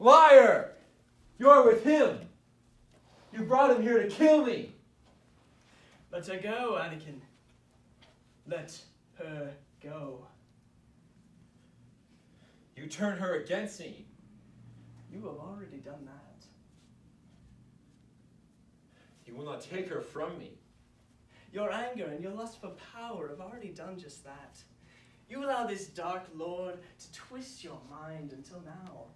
Liar! You're with him! You brought him here to kill me! Let her go, Anakin. Let her go. You turn her against me. You have already done that. You will not take her from me. Your anger and your lust for power have already done just that. You allow this dark lord to twist your mind until now.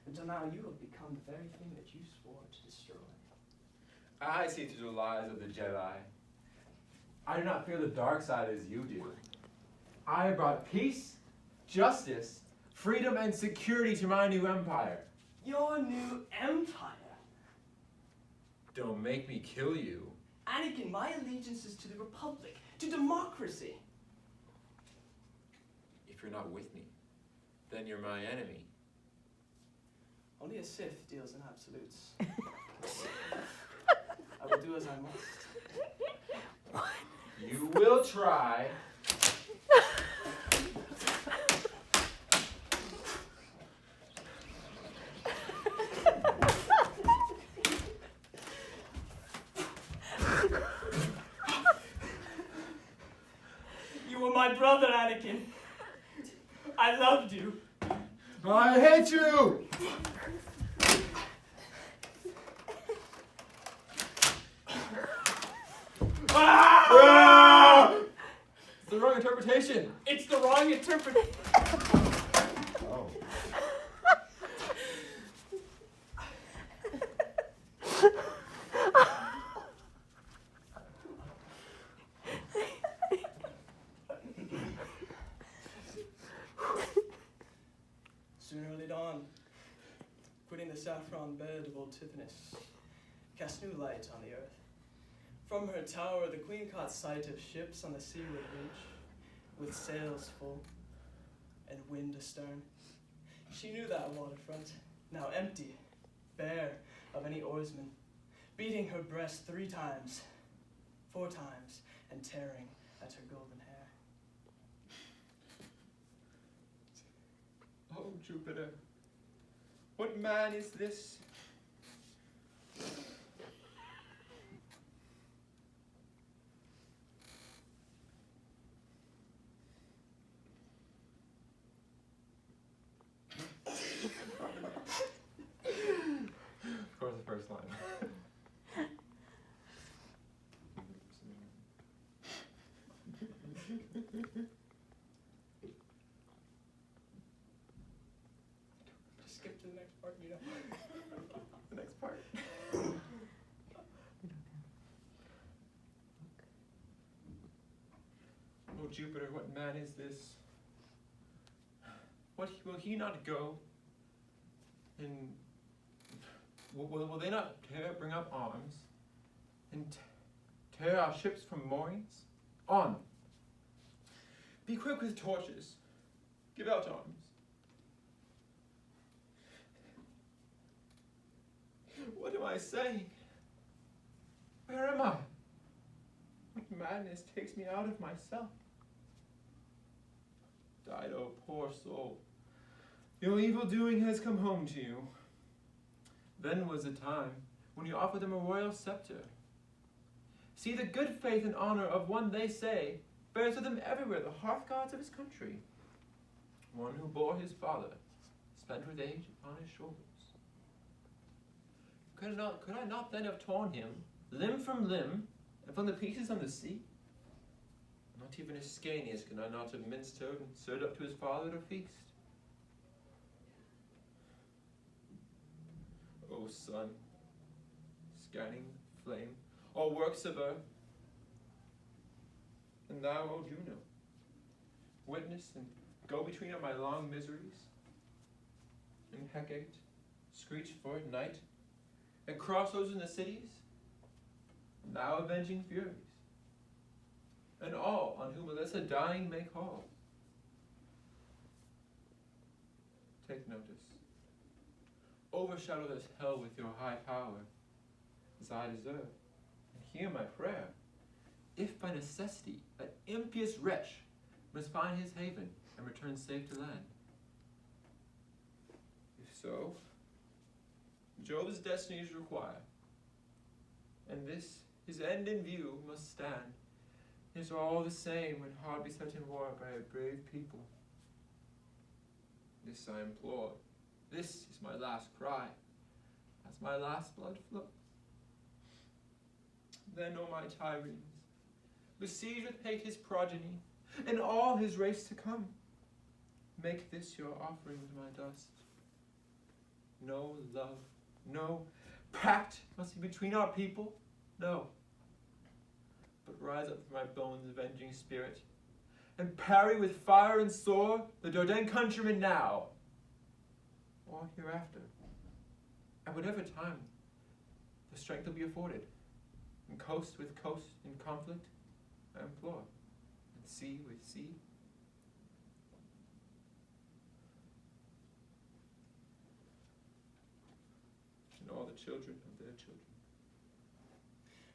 Until now you have become the very thing that you swore to destroy. I see through the lies of the Jedi. I do not fear the dark side as you do. I have brought peace, justice, freedom, and security to my new empire. Your new empire? Don't make me kill you. Anakin, my allegiance is to the Republic, to democracy. If you're not with me, then you're my enemy. Only a Sith deals in absolutes. I will do as I must. You will try. You were my brother, Anakin. I loved you. I hate you! Ah! It's the wrong interpretation. It's the wrong interpretation. Oh. Soon early dawn, quitting the saffron bed of old Tithonus, cast new light on the earth. From her tower, the queen caught sight of ships on the seaward ridge, with sails full and wind astern. She knew that waterfront, now empty, bare of any oarsman, beating her breast 3 times, 4 times, and tearing at her golden hair. Oh, Jupiter, what man is this? Of course, the first line. Just skip to the next part, you know. The next part. Oh, Jupiter, what man is this? What, will he not go? And will they not bring up arms and tear our ships from moorings? On! Be quick with torches. Give out arms. What am I saying? Where am I? What madness takes me out of myself? Dido, poor soul. Your evil doing has come home to you. Then was the time when you offered them a royal scepter. See the good faith and honor of one, they say, bears with him everywhere the hearth gods of his country. One who bore his father, spent with age upon his shoulders. Could I not then have torn him, limb from limb, and flung the pieces on the sea? Not even Ascanius could I not have minced her and served up to his father at a feast. O sun, scanning flame, all works of earth, and thou, O Juno, witness and go between of my long miseries, and Hecate, screech for at night, and crossroads in the cities, and thou avenging furies, and all on whom Alyssa dying may call. Take notice. Overshadow this hell with your high power, as I deserve, and hear my prayer. If by necessity an impious wretch must find his haven and return safe to land. If so, Jove's destinies require. And this, his end in view, must stand. Is all the same when hard beset in war by a brave people. This I implore. This is my last cry, as my last blood flows. Then, O my Tyrians, besiege with hate his progeny, and all his race to come. Make this your offering to my dust. No love, no pact must be between our people, no. But rise up from my bones, avenging spirit, and parry with fire and sword the Dordain countrymen now, or hereafter, at whatever time the strength will be afforded, and coast with coast in conflict, I implore, and sea with sea. And all the children of their children.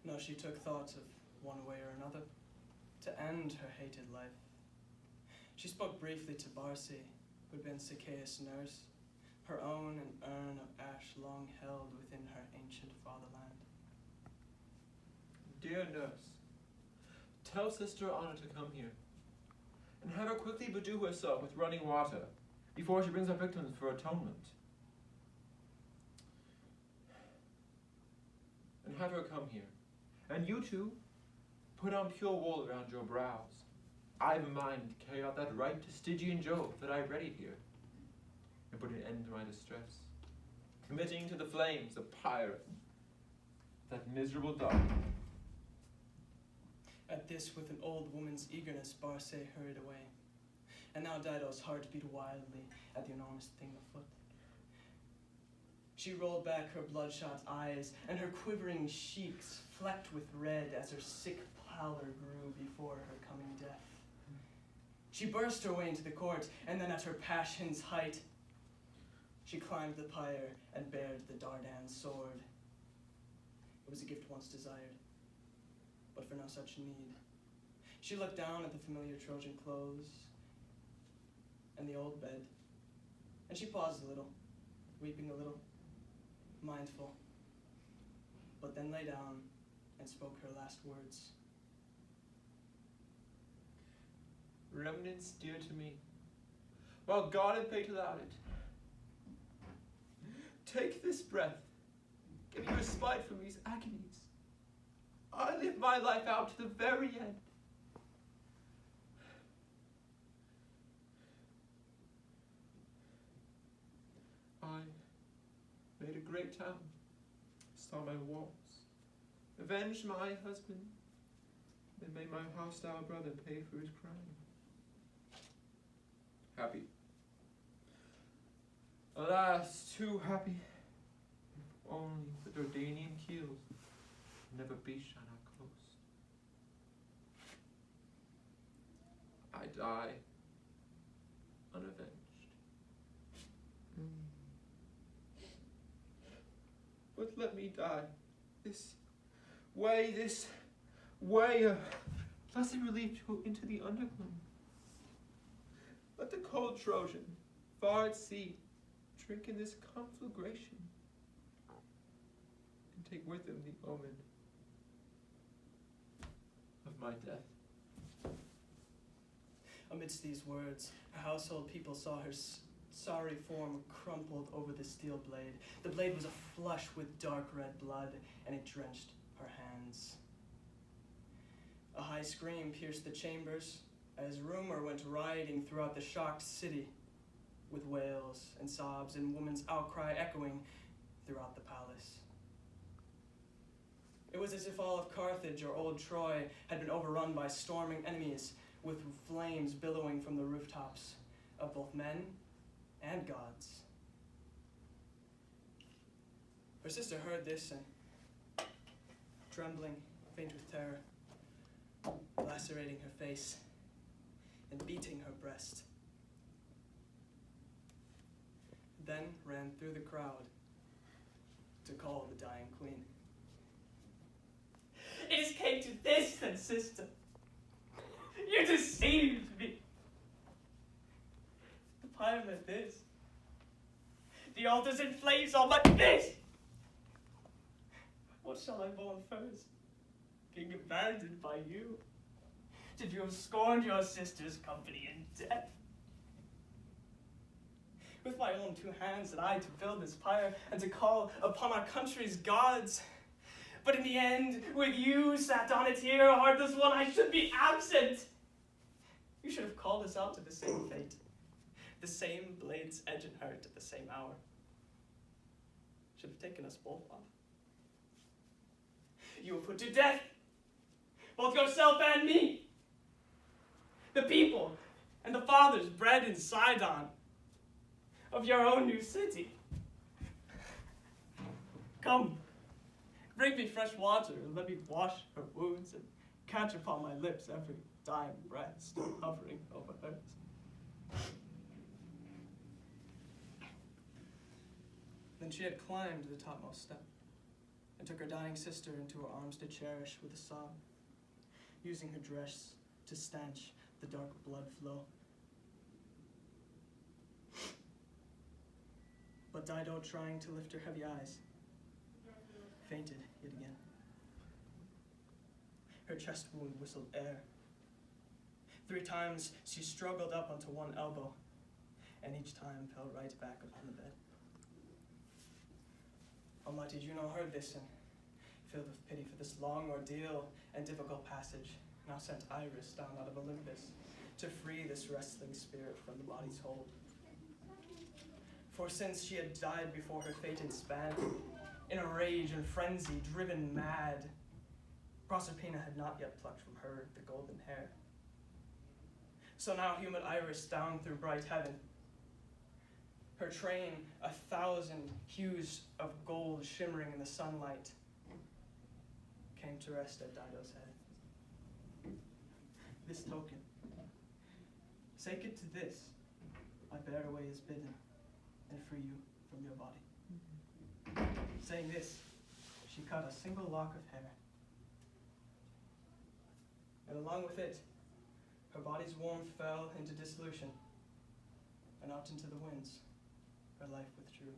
No, she took thought of one way or another to end her hated life. She spoke briefly to Barcy, who had been Sichaeus' nurse, her own an urn of ash long held within her ancient fatherland. Dear nurse, tell Sister Anna to come here, and have her quickly bedew herself with running water before she brings her victims for atonement. And have her come here, and you two, put on pure wool around your brows. I've a mind to carry out that rite to Stygian Jove that I readied here, and put an end to my distress, committing to the flames a pirate, that miserable dog. At this, with an old woman's eagerness, Barcy hurried away, and now Dido's heart beat wildly at the enormous thing afoot. She rolled back her bloodshot eyes, and her quivering cheeks flecked with red as her sick pallor grew before her coming death. She burst her way into the court, and then at her passion's height, she climbed the pyre and bared the Dardan sword. It was a gift once desired, but for no such need. She looked down at the familiar Trojan clothes and the old bed, and she paused a little, weeping a little, mindful, but then lay down and spoke her last words. Remnants dear to me, while God and fate allowed it. Take this breath, give me respite from these agonies. I live my life out to the very end. I made a great town, saw my walls, avenged my husband, then made my hostile brother pay for his crime. Happy. Alas, too happy. If only the Dardanian keels never beached on our coast. I die unavenged. But let me die. This way of blessed relief to go into the undergloom. Let the cold Trojan, far at sea, drink in this conflagration, and take with him the omen of my death. Amidst these words, her household people saw her sorry form crumpled over the steel blade. The blade was aflush with dark red blood, and it drenched her hands. A high scream pierced the chambers as rumor went riding throughout the shocked city, with wails and sobs and woman's outcry echoing throughout the palace. It was as if all of Carthage or old Troy had been overrun by storming enemies, with flames billowing from the rooftops of both men and gods. Her sister heard this and, trembling, faint with terror, lacerating her face and beating her breast, then ran through the crowd to call the dying queen. It has came to this, then, sister. You deceived me. The pyre meant this. The altar's in flames all but this. What shall I mourn first? Being abandoned by you? Did you have scorned your sister's company in death? With my own 2 hands had I to build this pyre and to call upon our country's gods. But in the end, with you sat on it here, heartless one, I should be absent. You should have called us out to the same fate, the same blade's edge and hurt at the same hour. Should have taken us both off. You were put to death, both yourself and me. The people and the fathers bred in Sidon, of your own new city. Come, bring me fresh water and let me wash her wounds and catch upon my lips every dying breath still hovering over hers. Then she had climbed the topmost step and took her dying sister into her arms to cherish with a sob, using her dress to stanch the dark blood flow. But Dido, trying to lift her heavy eyes, fainted yet again. Her chest wound whistled air. 3 times she struggled up onto one elbow, and each time fell right back upon the bed. Almighty Juno heard this, and filled with pity for this long ordeal and difficult passage, now sent Iris down out of Olympus to free this wrestling spirit from the body's hold. For since she had died before her fated span, in a rage and frenzy, driven mad, Proserpina had not yet plucked from her the golden hair. So now humid Iris down through bright heaven, her train 1,000 hues of gold shimmering in the sunlight, came to rest at Dido's head. This token, sacred to this, I bear away as bidden, and free you from your body. Saying this, she cut a single lock of hair, and along with it, her body's warmth fell into dissolution, and out into the winds, her life withdrew.